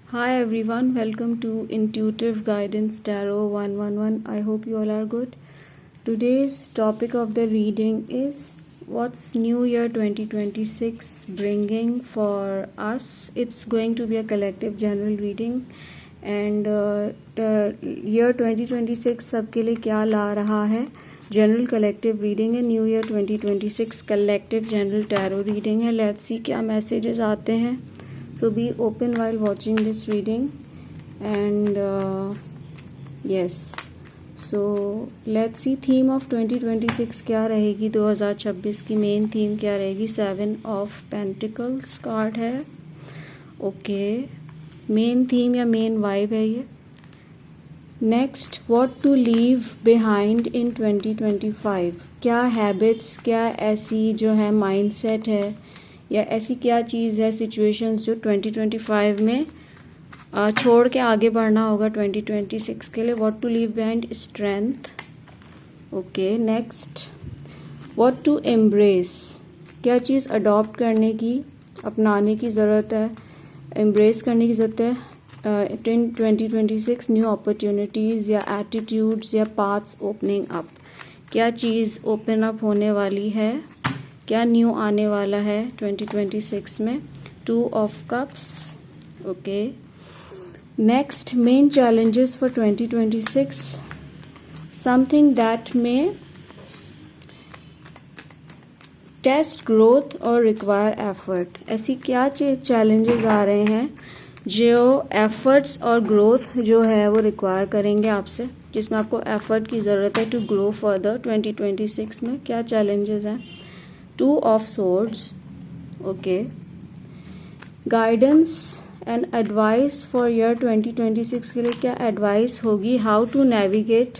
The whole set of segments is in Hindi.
Hi everyone, welcome to Intuitive Guidance Tarot 111. I hope you all are good. Today's topic of the reading is what's New Year 2026 bringing for us. It's going to be a collective general reading and the year 2026 सबके लिए क्या ला रहा है. जनरल कलेक्टिव रीडिंग है. New year 2026 collective general tarot reading है. लेट्स सी क्या मैसेजेस आते हैं. So be open while watching this reading and yes, so let's see theme of 2026 क्या रहेगी. 2026 की मेन थीम क्या रहेगी. 7 of Pentacles कार्ड है. ओके, मेन थीम या मेन वाइब है ये. Next, what to leave behind in 2025. क्या हैबिट्स, क्या ऐसी जो है माइंडसेट है या ऐसी क्या चीज़ है, सिचुएशंस जो 2025 में छोड़ के आगे बढ़ना होगा 2026 के लिए. What to leave behind. Strength. Okay, next, what to embrace. क्या चीज़ अडॉप्ट करने की, अपनाने की ज़रूरत है, एम्ब्रेस करने की ज़रूरत है 2026. न्यू अपॉर्चुनिटीज़ या एटीट्यूड्स या पाथ्स ओपनिंग अप. क्या चीज़ ओपन अप होने वाली है, क्या न्यू आने वाला है 2026 में. 2 of Cups. Okay, next, main challenges for 2026. Something that may test growth और रिक्वायर एफर्ट. ऐसी क्या चैलेंजेस आ रहे हैं जो एफर्ट्स और ग्रोथ जो है वो रिक्वायर करेंगे आपसे, जिसमें आपको एफर्ट की ज़रूरत है टू ग्रो फर्दर 2026 में. क्या चैलेंजेस हैं. 2 of Swords. Okay, guidance and advice for year 2026 के लिए क्या एडवाइस होगी. How to navigate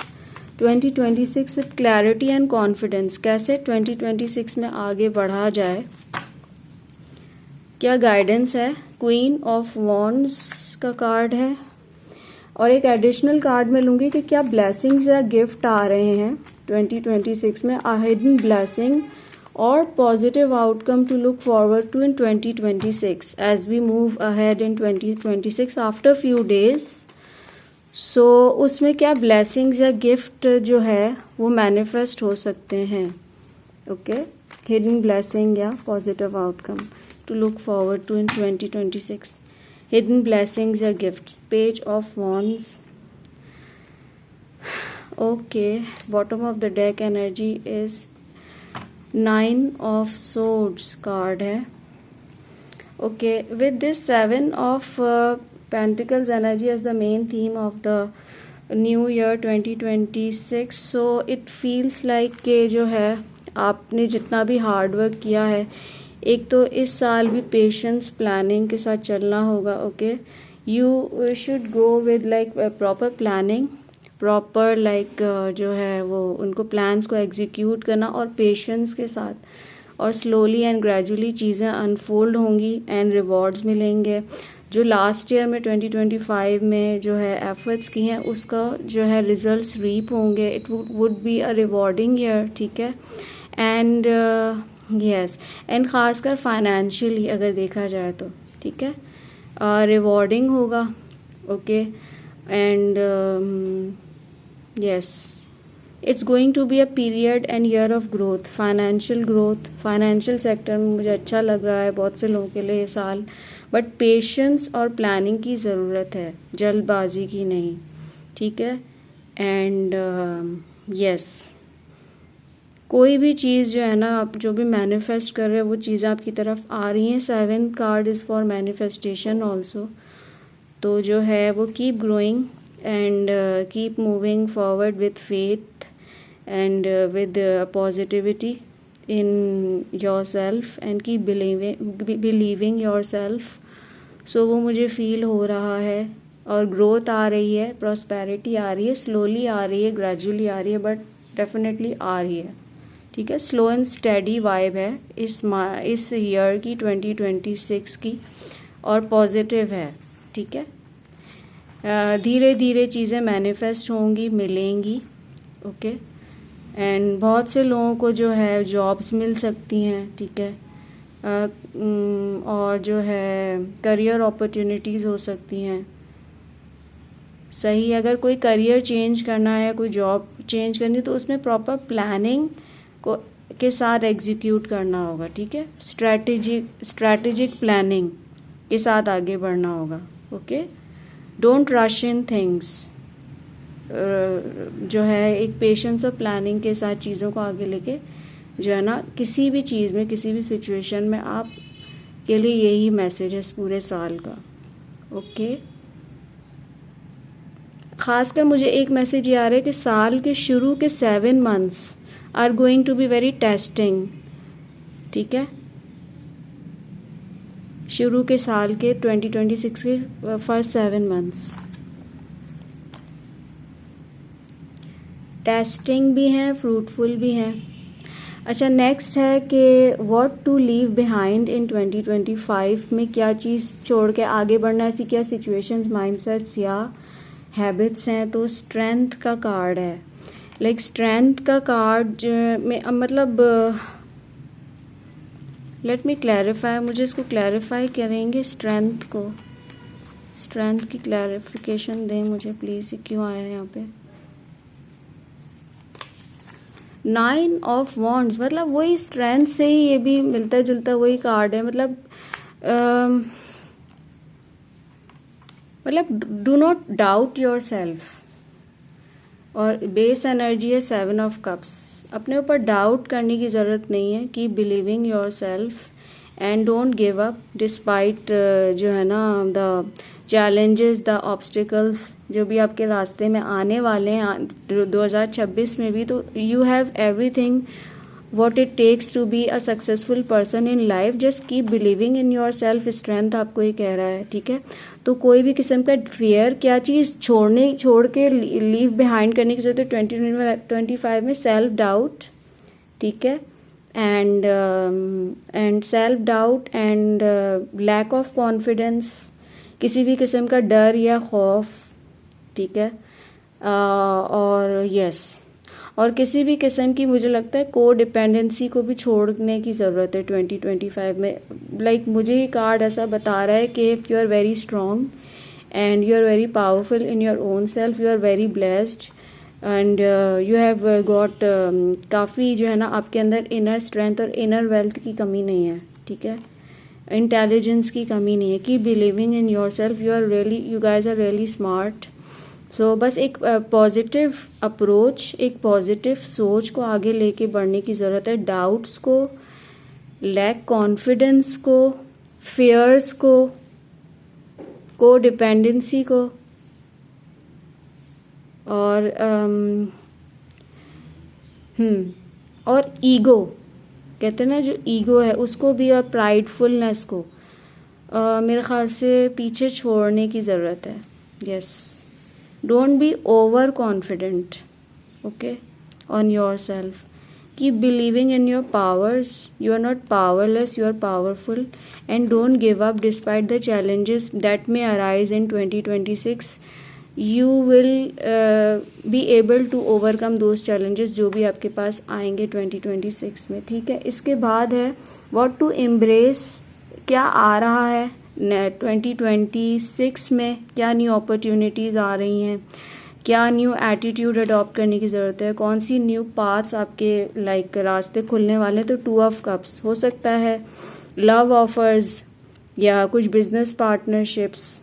2026 with clarity and confidence. कैसे 2026 में आगे बढ़ा जाए, क्या गाइडेंस है. क्वीन ऑफ वॉन्ड्स का कार्ड है. और एक एडिशनल कार्ड में लूँगी कि क्या ब्लेसिंग्स या गिफ्ट आ रहे हैं 2026 में. A hidden blessing or positive outcome to look forward to in 2026 as we move ahead in 2026 after few days. So उसमें क्या blessings या gift जो है वो manifest हो सकते हैं. Okay, hidden blessing या positive outcome to look forward to in 2026. Hidden blessings या gifts. Page of Wands. Okay, bottom of the deck energy is 9 of Swords card है. Okay, with this 7 of Pentacles energy as the main theme of the new year 2026. So it feels like कि जो है आपने जितना भी हार्ड वर्क किया है, एक तो इस साल भी पेशेंस प्लानिंग के साथ चलना होगा. Okay, you should go with like proper planning, proper like जो है वो उनको प्लान्स को एग्जीक्यूट करना और पेशेंस के साथ, और स्लोली एंड ग्रेजुअली चीज़ें अनफोल्ड होंगी एंड रिवॉर्ड्स मिलेंगे. जो लास्ट ईयर में 2025 में जो है एफर्ट्स की हैं उसका जो है रिजल्ट्स रीप होंगे. It would be a rewarding year. ठीक है, एंड यस, एंड ख़ासकर फाइनेंशियली अगर देखा जाए तो ठीक है रिवॉर्डिंग होगा. Okay, and yes, it's going to be a period and year of growth, financial growth. Financial sector में मुझे अच्छा लग रहा है बहुत से लोगों के लिए ये साल, बट पेशेंस और प्लानिंग की ज़रूरत है, जल्दबाजी की नहीं. ठीक है, एंड यस, कोई भी चीज़ जो है ना आप जो भी मैनिफेस्ट कर रहे हो वो चीज़ें आपकी तरफ आ रही हैं. 7 card is for manifestation also. तो जो है वो keep growing and keep moving forward with faith and with positivity in yourself and keep believing yourself. So वो मुझे फील हो रहा है. और ग्रोथ आ रही है, प्रॉस्पेरिटी आ रही है, स्लोली आ रही है, ग्रेजुअली आ रही है, बट डेफिनेटली आ रही है. ठीक है, स्लो एंड स्टेडी वाइब है इस ईयर की 2026 की, और पॉजिटिव है. ठीक है, धीरे धीरे चीज़ें मैनिफेस्ट होंगी, मिलेंगी. ओके, एंड बहुत से लोगों को जो है जॉब्स मिल सकती हैं. ठीक है, और जो है करियर अपॉर्चुनिटीज़ हो सकती हैं। सही, अगर कोई करियर चेंज करना है, कोई जॉब चेंज करनी, तो उसमें प्रॉपर प्लानिंग को के साथ एग्जीक्यूट करना होगा, ठीक है। स्ट्रैटेजिक प्लानिंग के साथ आगे बढ़ना होगा। Okay, don't rush in things. जो है एक पेशेंस और प्लानिंग के साथ चीज़ों को आगे लेके जो है ना, किसी भी चीज़ में, किसी भी सिचुएशन में आप के लिए यही मैसेज है इस पूरे साल का। ओके, खासकर मुझे एक मैसेज ये आ रहा है कि साल के शुरू के 7 months are going to be very testing, ठीक है। शुरू के साल के 2026 के फर्स्ट 7 मंथ्स टेस्टिंग भी हैं, फ्रूटफुल भी हैं। अच्छा, नेक्स्ट है कि what to leave behind in 2025 में क्या चीज़ छोड़ के आगे बढ़ना, ऐसी क्या सिचुएशंस, माइंडसेट्स या हैबिट्स हैं। तो स्ट्रेंथ का कार्ड है, लाइक स्ट्रेंथ का कार्ड में मतलब लेट मी क्लैरिफाई, मुझे इसको क्लैरिफाई करेंगे स्ट्रेंथ को, स्ट्रेंथ की क्लैरिफिकेशन दें मुझे प्लीज़। ये क्यों आया है यहाँ पे 9 ऑफ वॉन्ड्स, मतलब वही स्ट्रेंथ से ही ये भी मिलता जुलता वही कार्ड है। मतलब do not doubt your self. और बेस एनर्जी है 7 ऑफ कप्स। अपने ऊपर डाउट करने की ज़रूरत नहीं है, keep believing your self and don't give up despite जो है ना द चैलेंजेस, द ऑब्स्टिकल्स जो भी आपके रास्ते में आने वाले हैं 2026 में भी। तो you have everything what it takes to be a successful person in life, just keep believing in yourself। Strength आपको ये कह रहा है, ठीक है। तो कोई भी किस्म का फियर, क्या चीज़ छोड़ के लीव बिहाइंड करने की जरूरत है 2025 में, सेल्फ डाउट, ठीक है। And self doubt and lack of confidence, किसी भी किस्म का डर या खौफ, ठीक है। और यस, और किसी भी किस्म की मुझे लगता है को डिपेंडेंसी को भी छोड़ने की ज़रूरत है 2025 में। लाइक मुझे ये कार्ड ऐसा बता रहा है कि you are very strong and you are very powerful in your own self, you are very blessed and you have got काफ़ी जो है ना आपके अंदर इनर स्ट्रेंथ और इनर वेल्थ की कमी नहीं है, ठीक है। इंटेलिजेंस की कमी नहीं है। Keep believing in yourself, you guys are really smart. So बस एक पॉजिटिव अप्रोच, एक पॉजिटिव सोच को आगे लेके बढ़ने की ज़रूरत है। डाउट्स को, लैक कॉन्फिडेंस को, फियर्स को डिपेंडेंसी को, और ईगो, कहते हैं ना जो ईगो है उसको भी, और प्राइडफुलनेस को मेरे ख्याल से पीछे छोड़ने की ज़रूरत है। Yes, don't be overconfident, okay, on yourself. Keep believing in your powers. You are not powerless, you are powerful, and don't give up despite the challenges that may arise in 2026. You will be able to overcome those challenges जो भी आपके पास आएंगे 2026 में, ठीक है। इसके बाद है what to embrace, क्या आ रहा है 2026 में, क्या न्यू अपॉर्चुनिटीज़ आ रही हैं, क्या न्यू एटीट्यूड अडॉप्ट करने की ज़रूरत है, कौन सी न्यू पाथ्स आपके लाइक रास्ते खुलने वाले हैं। तो 2 ऑफ कप्स हो सकता है, लव ऑफर्स या कुछ बिजनेस पार्टनरशिप्स,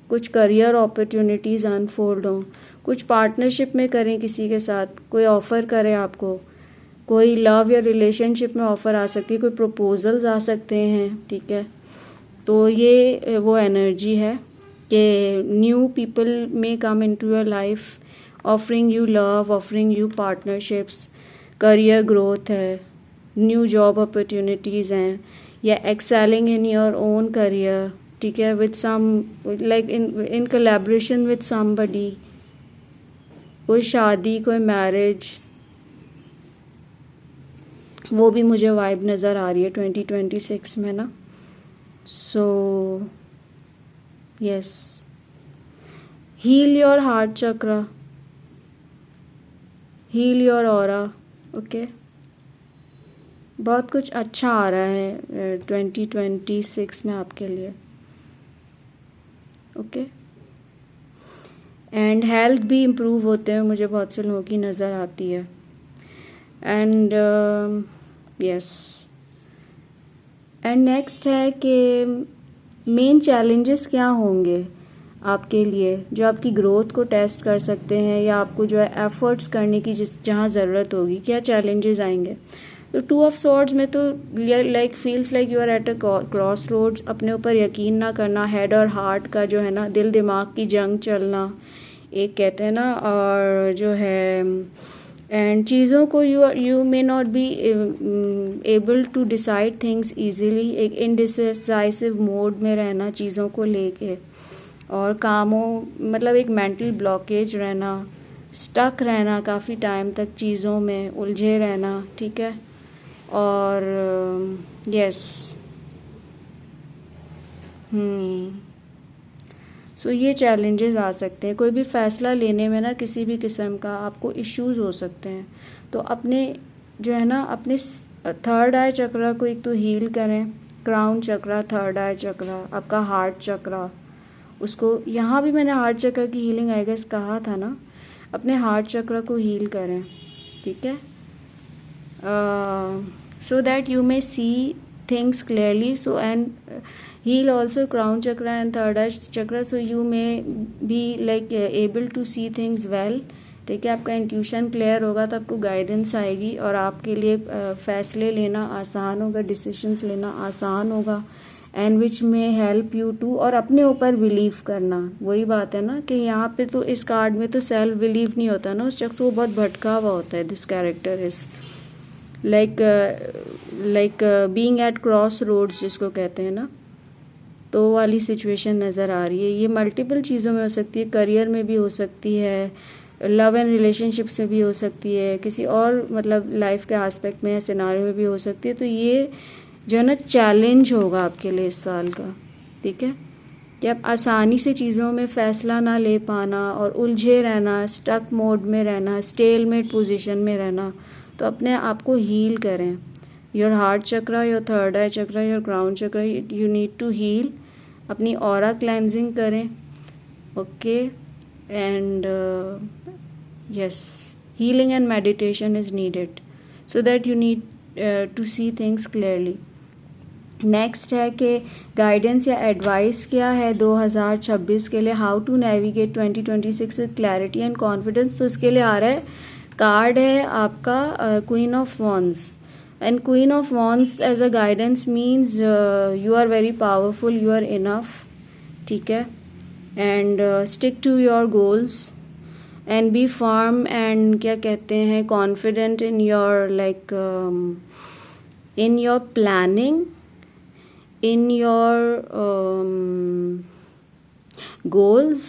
कुछ करियर अपॉर्चुनिटीज़ अनफोल्ड हों, कुछ पार्टनरशिप में करें किसी के साथ, कोई ऑफ़र करे आपको, कोई लव या रिलेशनशिप में ऑफ़र आ सकती है, कोई प्रपोजल्स आ सकते हैं, ठीक है। तो ये वो एनर्जी है कि न्यू पीपल में come into your life, offering you love, offering you partnerships, career growth है, न्यू जॉब अपॉर्चुनिटीज़ हैं, या excelling in your own career, ठीक है, with some like in collaboration with somebody, कोई शादी, कोई मैरिज, वो भी मुझे वाइब नज़र आ रही है 2026 में ना। So yes, heal your heart chakra, heal your aura, okay, बहुत कुछ अच्छा आ रहा है 2026 में आपके लिए। ओके, एंड हेल्थ भी इम्प्रूव होते हैं मुझे बहुत से लोगों की नज़र आती है। एंड यस, एंड नेक्स्ट है कि मेन चैलेंजेस क्या होंगे आपके लिए जो आपकी ग्रोथ को टेस्ट कर सकते हैं या आपको जो है एफर्ट्स करने की जहाँ ज़रूरत होगी, क्या चैलेंजेस आएंगे। तो 2 ऑफ स्वॉर्ड्स में तो like feels like you are at a crossroads, अपने ऊपर यकीन ना करना, हेड और हार्ट का जो है ना दिल दिमाग की जंग चलना एक कहते हैं ना, और जो है एंड चीज़ों को you may not be able to decide things easily, एक इनडिसाइसिव मोड में रहना चीज़ों को लेके, और कामों मतलब एक मेंटल ब्लॉकेज रहना, स्टक रहना काफ़ी टाइम तक चीज़ों में उलझे रहना, ठीक है। और यस सो ये चैलेंजेस आ सकते हैं। कोई भी फैसला लेने में ना किसी भी किस्म का आपको इश्यूज हो सकते हैं, तो अपने जो है ना अपने थर्ड आई चक्रा को एक तो हील करें, क्राउन चक्रा, थर्ड आई चक्रा, आपका हार्ट चक्रा, उसको यहाँ भी मैंने हार्ट चक्र की हीलिंग आई गेस कहा था ना, अपने हार्ट चक्र को हील करें, ठीक है, so that you may see things clearly, so and heal also crown chakra and third eye chakra, so you may be like able to see things well, ठीक है। आपका इंट्यूशन क्लियर होगा तो आपको गाइडेंस आएगी और आपके लिए फैसले लेना आसान होगा, डिसीजंस लेना आसान होगा, एंड विच में हेल्प यू टू, और अपने ऊपर बिलीव करना। वही बात है ना कि यहाँ पे तो इस कार्ड में तो सेल्फ बिलीव नहीं होता ना, उस शख्स वो बहुत भटका हुआ होता है। This character is like being at crossroads जिसको कहते हैं ना, तो वाली सिचुएशन नज़र आ रही है। ये मल्टीपल चीज़ों में हो सकती है, करियर में भी हो सकती है, लव एंड रिलेशनशिप्स में भी हो सकती है, किसी और मतलब लाइफ के एस्पेक्ट में सिनारियो में भी हो सकती है। तो ये जो है ना चैलेंज होगा आपके लिए इस साल का, ठीक है, कि आप आसानी से चीज़ों में फ़ैसला ना ले पाना और उलझे रहना, स्टक मोड में रहना, स्टेलमेट पोजीशन में रहना। तो अपने आप को हील करें, your heart chakra, your third eye chakra, your crown chakra, you need to heal, अपनी ऑरा क्लेंजिंग करें, okay, and yes, healing and meditation is needed so that you need to see things clearly. Next है कि गाइडेंस या एडवाइस क्या है 2026 के लिए, how to navigate 2026 with clarity and confidence. तो इसके लिए आ रहा है कार्ड है आपका queen of wands, and queen of wands as a guidance means you are very powerful, you are enough, ठीक है, and stick to your goals and be firm, and क्या कहते हैं confident in your like in your planning, in your goals.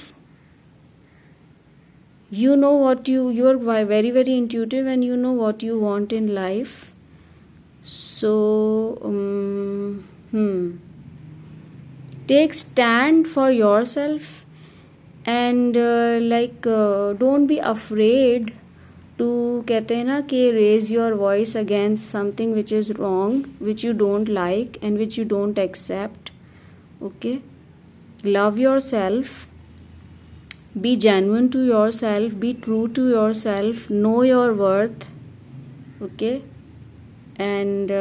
You know what you are very very intuitive and you know what you want in life. So take stand for yourself and don't be afraid to कहते हैं ना कि raise your voice against something which is wrong, which you don't like and which you don't accept, okay. Love yourself, be genuine to yourself, be true to yourself, know your worth, okay, and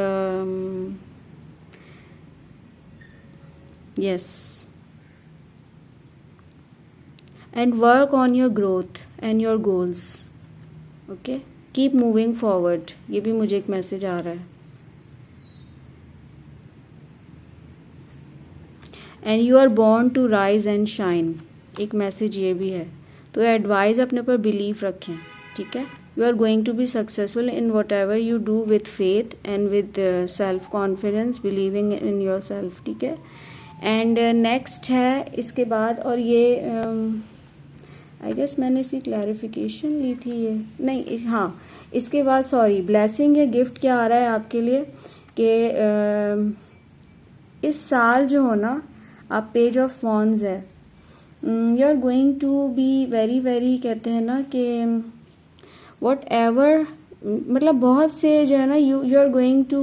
yes, and work on your growth and your goals, okay, keep moving forward। ये भी मुझे एक मैसेज आ रहा है, and you are born to rise and shine, एक मैसेज ये भी है। तो एडवाइस अपने पर बिलीव रखें, ठीक है। You are going to be successful in whatever you do with faith and with self confidence, believing in yourself, ठीक है। एंड नेक्स्ट है इसके बाद, और ये आई गेस मैंने इसकी क्लैरिफिकेशन ली थी, ये नहीं हाँ इसके बाद सॉरी, ब्लेसिंग या गिफ्ट क्या आ रहा है आपके लिए कि इस साल जो हो ना आप पेज ऑफ वॉन्ड्स है, you are going to be very very कहते हैं ना कि वॉट एवर मतलब बहुत से जो है ना, you are going to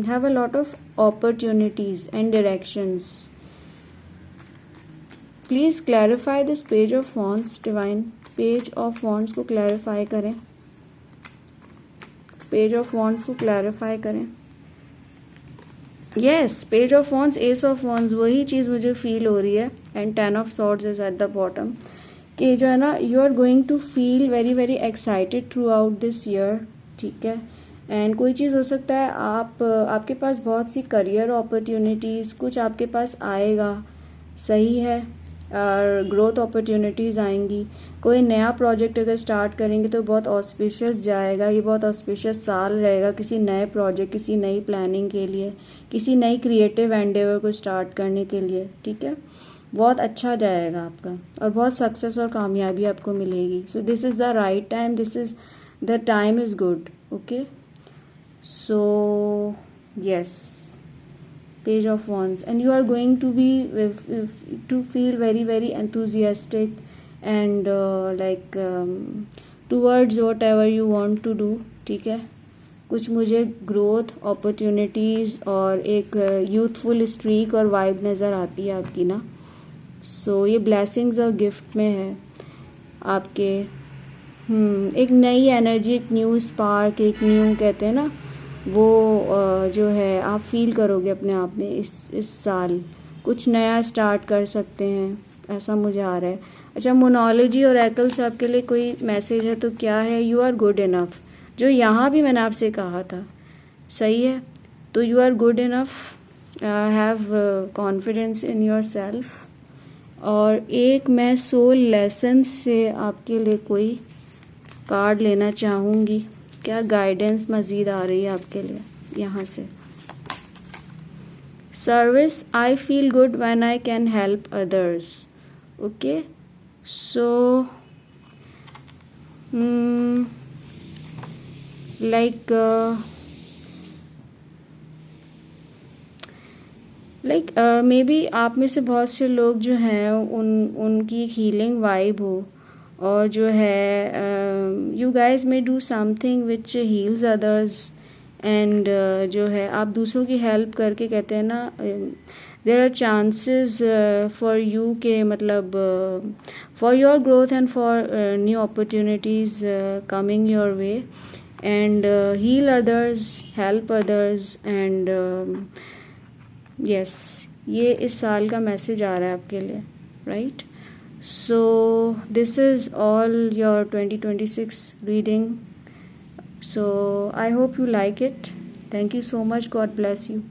have a lot of opportunities and directions. Please clarify this page of wands. Divine page of wands को क्लैरिफाई करें. पेज ऑफ वॉन्ड्स को क्लैरिफाई करें. Yes, page of wands, ace of wands, वही चीज़ मुझे फील हो रही है. And 10 of swords is at the bottom. कि जो है ना, you are going to feel very very excited through out this year. ठीक है. एंड कोई चीज़ हो सकता है, आपके पास बहुत सी करियर अपॉर्चुनिटीज़ कुछ आपके पास आएगा. सही है. और ग्रोथ अपॉर्चुनिटीज़ आएंगी. कोई नया प्रोजेक्ट अगर स्टार्ट करेंगे तो बहुत ऑस्पिशियस जाएगा. ये बहुत ऑस्पिशियस साल रहेगा किसी नए प्रोजेक्ट, किसी नई प्लानिंग के लिए, किसी नई क्रिएटिव एंडेवर को स्टार्ट करने के लिए. ठीक है. बहुत अच्छा जाएगा आपका और बहुत सक्सेस और कामयाबी आपको मिलेगी. So this is the right time. This is the time is good. Okay. So yes, page of wands, and you are going to be to feel very very enthusiastic and towards whatever you want to do. ठीक है. कुछ मुझे ग्रोथ अपॉर्चुनिटीज़ और एक यूथफुल स्ट्रीक और वाइब नज़र आती है आपकी ना. सो ये ब्लेसिंग्स और गिफ्ट में है आपके. एक नई एनर्जी, एक न्यू स्पार्क, एक न्यू कहते हैं ना, वो जो है आप फील करोगे अपने आप में. इस साल कुछ नया स्टार्ट कर सकते हैं, ऐसा मुझे आ रहा है. अच्छा, मोनोलॉजी और एकल से आपके लिए कोई मैसेज है तो क्या है? You are good enough. जो यहाँ भी मैंने आपसे कहा था, सही है. तो you are good enough. Have confidence in yourself. और एक मैं सोल लेसन से आपके लिए कोई कार्ड लेना चाहूँगी. क्या गाइडेंस मज़ीद आ रही है आपके लिए यहाँ से? Service. I feel good when I can help others. Okay. So may be आप में से बहुत से लोग जो हैं उनकी हीलिंग वाइब हो, और जो है you guys may do something which heels others. And जो है आप दूसरों की हेल्प करके, कहते हैं ना, there are chances for you के मतलब for your growth and for new opportunities coming your way. And heal others, help others. And yes, ये इस साल का मैसेज आ रहा है आपके लिए. Right. So this is all your 2026 reading. So I hope you like it. Thank you so much. God bless you.